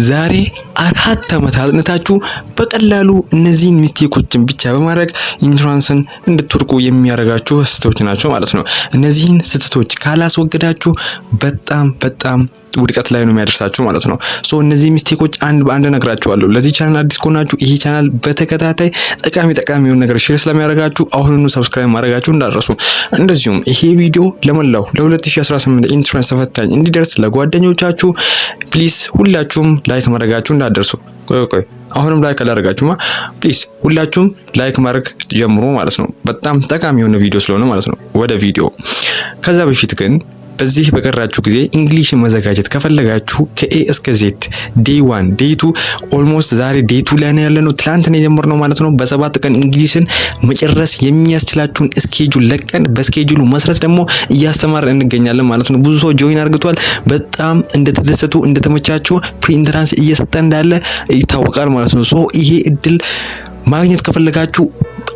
ዛሬ 4 ዓመት አጥንታችሁ በቀላሉ እነዚህን ሚስቴኮችን ብቻ በማድረግ ኢንሹራንስን እንድትወርቁ የሚያደርጋችሁ ስህተቶች ናቸው ማለት ነው። እነዚህን ስህተቶች ካላስወገዳችሁ በጣም ውድቀት ላይ ነው የሚያደርሳችሁ ማለት ነው። ሶ እነዚህ ሚስቴኮች አንድ በአንድ ነግራችኋለሁ። ለዚህ ቻናል አዲስ ከሆናችሁ ይሄ ቻናል በተከታታይ ጠቃሚ የሆነ ነገር ሼር ስለሚያደርጋችሁ አሁኑኑ ሰብስክራይብ ማድረጋችሁ እንዳትረሱ። እንደዚሁም ይሄ ቪዲዮ ለመላው ለ2018 ኢንሹራንስ ተፈታኝ እንዲደርስ ለጓደኞቻችሁ ፕሊዝ ሁላችሁም ላይክ ማድረጋችሁ እንዳትረሱ። ቆይ አሁንም ላይክ አላደረጋችሁማ ፕሊዝ ሁላችሁም ላይክ ማድረግ ጀምሩ ማለት ነው። በጣም ጠቃሚ የሆነ ቪዲዮ ስለሆነ ማለት ነው። ወደ ቪዲዮ ከዛ በፊት ግን በዚህ በቀራችሁ ጊዜ እንግሊሽን መዘጋጀት ከፈለጋችሁ ከኤ እስከ ዜድ ዴይ 1 ዴይ 2 ኦልሞስት ዛሬ ዴይ 2 ላይ ነው ያለነው። ትላንት ነው የጀመርነው ማለት ነው። በ7 ቀን እንግሊሽን መጨረስ የሚያስችላችሁን ስኬጁል ለቀን በስኬጁሉ መሰረት ደግሞ እያስተማርን እንገኛለን ማለት ነው። ብዙ ሰው ጆይን አድርገዋል። በጣም እንደተደሰቱ እንደተመቻቸው ፕሪኢንትራንስ እየሰጠ እንዳለ ይታወቃል ማለት ነው። ሶ ይሄ እድል ማግኘት ከፈለጋችሁ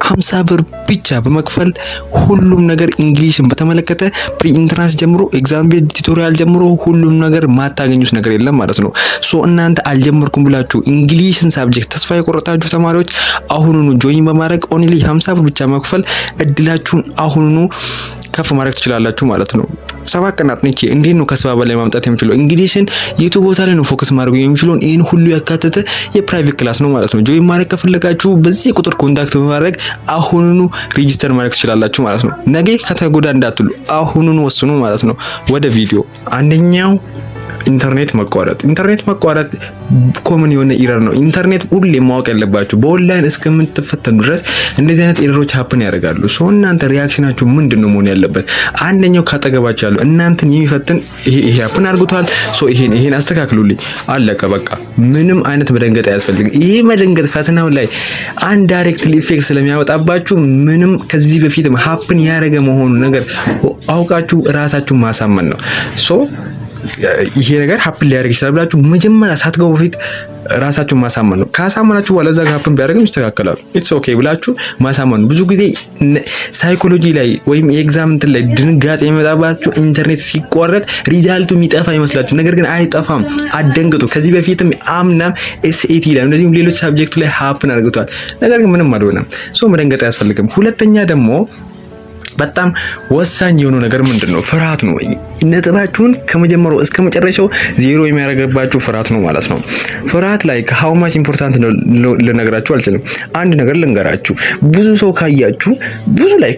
50 ብር ብቻ በመክፈል ሁሉም ነገር እንግሊሽን በተመለከተ ፕሪኢንትራንስ ጀምሮ ኤግዛም ቤዝ ቱቶሪያል ጀምሮ ሁሉም ነገር ማታገኙት ነገር የለም ማለት ነው። ሶ እናንተ አልጀመርኩም ብላችሁ እንግሊሽን ሳብጀክት ተስፋ የቆረጣችሁ ተማሪዎች አሁኑኑ ጆይን በማድረግ ኦንሊ 50 ብር ብቻ መክፈል እድላችሁን አሁኑኑ ከፍ ማድረግ ትችላላችሁ ማለት ነው። 7 ቀናት ነች። እንዴት ነው ከሰባ በላይ ማምጣት የምችለው? እንግሊሽን የቱ ቦታ ላይ ነው ፎከስ ማድረግ የምችለውን ይሄን ሁሉ ያካተተ የፕራይቬት ክላስ ነው ማለት ነው። ጆይን ማድረግ ከፈለጋችሁ በዚህ ቁጥር ኮንታክት በማድረግ አሁኑኑ ሬጂስተር ማድረግ ትችላላችሁ ማለት ነው። ነገ ከተጎዳ እንዳትሉ አሁኑኑ ወስኑ ማለት ነው። ወደ ቪዲዮ አንደኛው ኢንተርኔት መቋረጥ ኮመን የሆነ ኢረር ነው። ኢንተርኔት ሁሌ ማወቅ ያለባችሁ በኦንላይን እስከምትፈተኑ ድረስ እንደዚህ አይነት ኢረሮች ሀፕን ያደርጋሉ። ሶ እናንተ ሪአክሽናችሁ ምንድነው መሆን ያለበት? አንደኛው ካጠገባችሁ ያለው እናንተን የሚፈትን ይሄ ሀፕን አድርጎታል፣ ሶ ይሄን አስተካክሉልኝ፣ አለቀ በቃ። ምንም አይነት መደንገጥ አያስፈልግም። ይሄ መደንገጥ ፈተናው ላይ አንድ ዳይሬክትሊ ኢፌክት ስለሚያወጣባችሁ ምንም ከዚህ በፊትም ሀፕን ያደረገ መሆኑ ነገር አውቃችሁ ራሳችሁ ማሳመን ነው። ሶ ይሄ ነገር ሀፕን ሊያደርግ ይችላል ብላችሁ መጀመሪያ ሳትገቡ በፊት ራሳችሁን ማሳመን ነው። ካሳመናችሁ በኋላ እዛ ጋር ሀፕን ቢያደርግም ይስተካከላል። ኢትስ ኦኬ ብላችሁ ማሳመን ነው። ብዙ ጊዜ ሳይኮሎጂ ላይ ወይም የኤግዛም እንትን ላይ ድንጋጤ የሚመጣባችሁ ኢንተርኔት ሲቋረጥ ሪዛልቱ የሚጠፋ ይመስላችሁ፣ ነገር ግን አይጠፋም። አደንግጡ። ከዚህ በፊትም አምናም ኤስኤቲ ላይ እንደዚሁም ሌሎች ሳብጀክቱ ላይ ሀፕን አድርገዋል፣ ነገር ግን ምንም አልሆነም። ሶ መደንገጥ አያስፈልግም። ሁለተኛ ደግሞ በጣም ወሳኝ የሆነው ነገር ምንድነው? ፍርሃት ነው። ነጥባችሁን ከመጀመሪያው እስከ መጨረሻው ዜሮ የሚያደርግባችሁ ፍርሃት ነው ማለት ነው። ፍርሃት ላይ how much important ነው ልነግራችሁ አልችልም። አንድ ነገር ልንገራችሁ። ብዙ ሰው ካያችሁ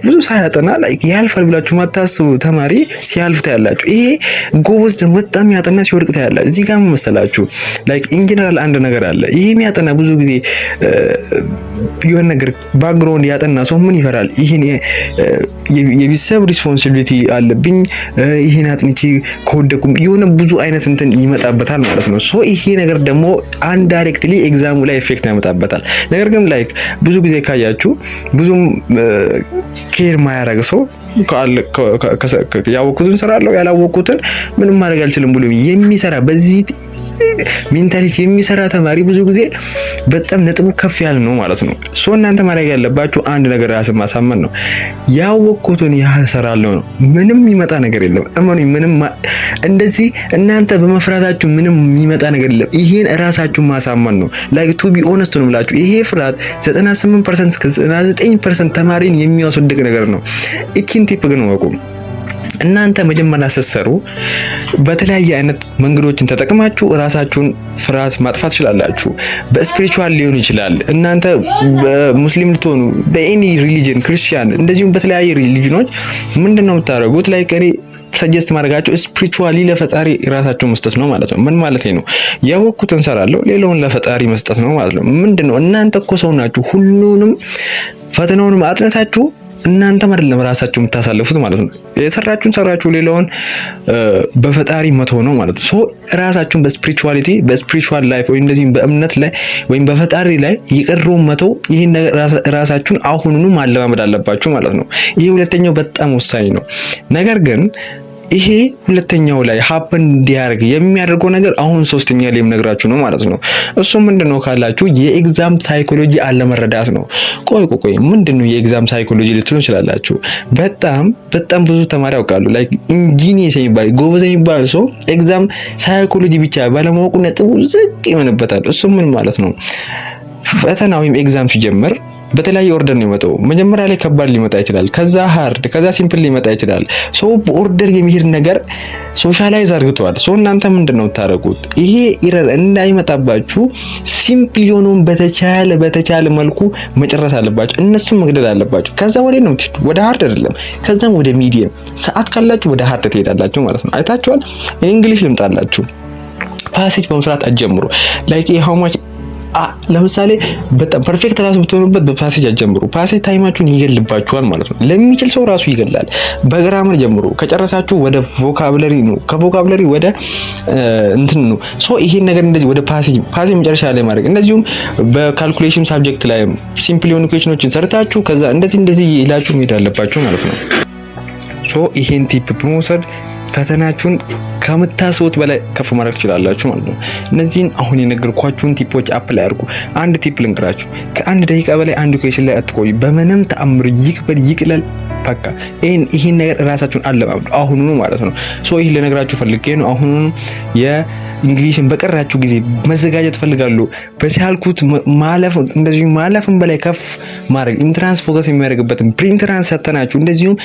ብዙ ሳያጠና ያልፋል ብላችሁ ማታስቡ ተማሪ ሲያልፍ ታያላችሁ። ይሄ ጎበዝ ደግሞ በጣም ያጠና ሲወድቅ ታያላችሁ። እዚህ ጋር መሰላችሁ ኢን ጀነራል አንድ ነገር አለ። ይሄ የሚያጠና ብዙ ጊዜ የሆነ ነገር ባክግራውንድ ያጠና ሰው ምን ይፈራል? ይሄን የቤተሰብ ሪስፖንሲቢሊቲ አለብኝ፣ ይሄን አጥንቼ ከወደኩም የሆነ ብዙ አይነት እንትን ይመጣበታል ማለት ነው። ሶ ይሄ ነገር ደግሞ አንዳይሬክትሊ ኤግዛሙ ላይ ኢፌክት ያመጣበታል። ነገር ግን ብዙ ጊዜ ካያችሁ ብዙም ኬር ማያረግ ሰው ያወቁትን ሰራለው ያላወቁትን ምንም ማድረግ አልችልም ብሎ የሚሰራ በዚህ ሜንታሊቲ የሚሰራ ተማሪ ብዙ ጊዜ በጣም ነጥቡ ከፍ ያለ ነው ማለት ነው። ሶ እናንተ ማድረግ ያለባችሁ አንድ ነገር ራስን ማሳመን ነው። ያወቁትን ያህል ሰራለው ነው። ምንም የሚመጣ ነገር የለም። እመኑኝ፣ ምንም እንደዚህ እናንተ በመፍራታችሁ ምንም የሚመጣ ነገር የለም። ይሄን ራሳችሁ ማሳመን ነው። ቱ ቢ ኦነስት ነው ብላችሁ ይሄ ፍርሃት 98% እስከ 99% ተማሪን የሚያስወድቅ ነገር ነው። እቺን ቲፕ ግን ወቁ። እናንተ መጀመሪያ ስትሰሩ በተለያየ አይነት መንገዶችን ተጠቅማችሁ ራሳችሁን ፍርሃት ማጥፋት ትችላላችሁ። በስፒሪቹዋል ሊሆን ይችላል። እናንተ ሙስሊም ልትሆኑ በኤኒ ሪሊጅን ክርስቲያን፣ እንደዚሁም በተለያየ ሪሊጅኖች ምንድነው የምታደርጉት? እኔ ሰጀስት ማድረጋችሁ ስፒሪቹዋሊ ለፈጣሪ ራሳችሁ መስጠት ነው ማለት ነው። ምን ማለት ነው? ያወቅኩትን ሰራለሁ፣ ሌላውን ለፈጣሪ መስጠት ነው ማለት ነው። ምንድነው? እናንተ እኮ ሰው ናችሁ። ሁሉንም ፈተናውንም አጥነታችሁ እናንተ አይደለም ራሳችሁ የምታሳልፉት ማለት ነው። የሰራችሁን ሰራችሁ፣ ሌላውን በፈጣሪ መተው ነው ማለት ነው። ሶ ራሳችሁን በስፒሪቹዋሊቲ በስፒሪቹዋል ላይፍ ወይ እንደዚህ በእምነት ላይ ወይም በፈጣሪ ላይ ይቀርሩን መተው፣ ይሄን ራሳችሁን አሁኑኑ ማለማመድ አለባችሁ ማለት ነው። ይሄ ሁለተኛው በጣም ወሳኝ ነው። ነገር ግን ይሄ ሁለተኛው ላይ ሀፕን እንዲያደርግ የሚያደርገው ነገር አሁን ሶስተኛ ላይ የምነግራችሁ ነው ማለት ነው። እሱ ምንድነው ካላችሁ የኤግዛም ሳይኮሎጂ አለመረዳት ነው። ቆይ ምንድነው የኤግዛም ሳይኮሎጂ ልትሉ ትችላላችሁ። በጣም ብዙ ተማሪ ያውቃሉ ላይክ ኢንጂኒየር የሚባል ጎበዝ የሚባል ሰው ኤግዛም ሳይኮሎጂ ብቻ ባለማወቁ ነጥቡ ዝቅ ይሆንበታል። እሱ ምን ማለት ነው? ፈተና ወይም ኤግዛም ሲጀምር በተለያየ ኦርደር ነው የሚመጣው። መጀመሪያ ላይ ከባድ ሊመጣ ይችላል፣ ከዛ ሃርድ፣ ከዛ ሲምፕል ሊመጣ ይችላል። ሶ በኦርደር የሚሄድ ነገር ሶሻላይዝ አድርገዋል። ሶ እናንተ ምንድነው ታረቁት? ይሄ ኢረር እንዳይመጣባችሁ ሲምፕል የሆነውን በተቻለ መልኩ መጨረስ አለባችሁ። እነሱን መግደል አለባችሁ። ከዛ ወዴት ነው የምትሄዱ? ወደ ሃርድ አይደለም፣ ከዛም ወደ ሚዲየም። ሰዓት ካላችሁ ወደ ሃርድ ትሄዳላችሁ ማለት ነው። አይታችኋል። እንግሊሽ ልምጣላችሁ። ፓሴጅ በመስራት አትጀምሩ። ላይክ ሃው ማች ለምሳሌ በጣም ፐርፌክት ራሱ ብትሆኑበት በፓሴጅ አትጀምሩ። ፓሴጅ ታይማችሁን ይገልባችኋል ማለት ነው። ለሚችል ሰው ራሱ ይገላል። በግራመር ጀምሩ። ከጨረሳችሁ ወደ ቮካብለሪ ነው፣ ከቮካብለሪ ወደ እንትን ነው። ሶ ይሄን ነገር እንደዚህ ወደ ፓሴጅ መጨረሻ ላይ ማድረግ። እንደዚሁም በካልኩሌሽን ሳብጀክት ላይ ሲምፕል የሆኑ ኩዌሽኖችን ሰርታችሁ ከዛ እንደዚህ ይላችሁ መሄድ አለባችሁ ማለት ነው። ሶ ይሄን ቲፕ በመውሰድ ፈተናችሁን ከምታስቡት በላይ ከፍ ማድረግ ትችላላችሁ ማለት ነው። እነዚህን አሁን የነገርኳችሁን ቲፖች አፕላይ አድርጉ። አንድ ቲፕ ልንገራችሁ። ከአንድ ደቂቃ በላይ አንድ ኩዌሽን ላይ አትቆዩ። በምንም ተአምር ይቅለል በቃ ይሄን ነገር ራሳችሁን አለማምዱ አሁኑኑ ማለት ነው። ሶ ይሄን ልነግራችሁ ፈልጌ ነው። አሁኑኑ የእንግሊዝን በቀራችሁ ጊዜ መዘጋጀት ፈልጋለሁ። በቻልኩት ማለፍን በላይ ከፍ ማድረግ ኢንትራንስ ፎከስ የሚያደርግበትን ፕሪኢንትራንስ ሰተናችሁ እንደዚሁም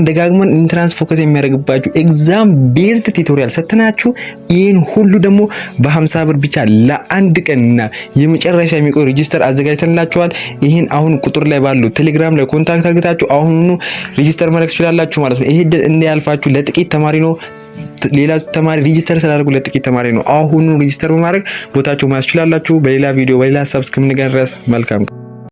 ደጋግመን ኢንትራንስ ፎከስ የሚያደርግባችሁ ኤግዛም ቤዝድ ቱቶሪያል ሰተናችሁ ይሄን ሁሉ ደግሞ በ50 ብር ብቻ ለአንድ ቀንና የመጨረሻ የሚቆይ ሬጂስተር አዘጋጅተንላችኋል። ይሄን አሁን ቁጥር ላይ ባለው ቴሌግራም ላይ ኮንታክት አድርጋችሁ አሁኑኑ ሬጂስተር ማድረግ ትችላላችሁ ማለት ነው። ይሄ እንዳያልፋችሁ ለጥቂት ተማሪ ነው። ሌላ ተማሪ ሬጂስተር ስላደረጉ ለጥቂት ተማሪ ነው። አሁኑኑ ሬጂስተር በማድረግ ቦታችሁ ማስችላላችሁ። በሌላ ቪዲዮ በሌላ ሀሳብ እስከምንገናኝ ድረስ መልካም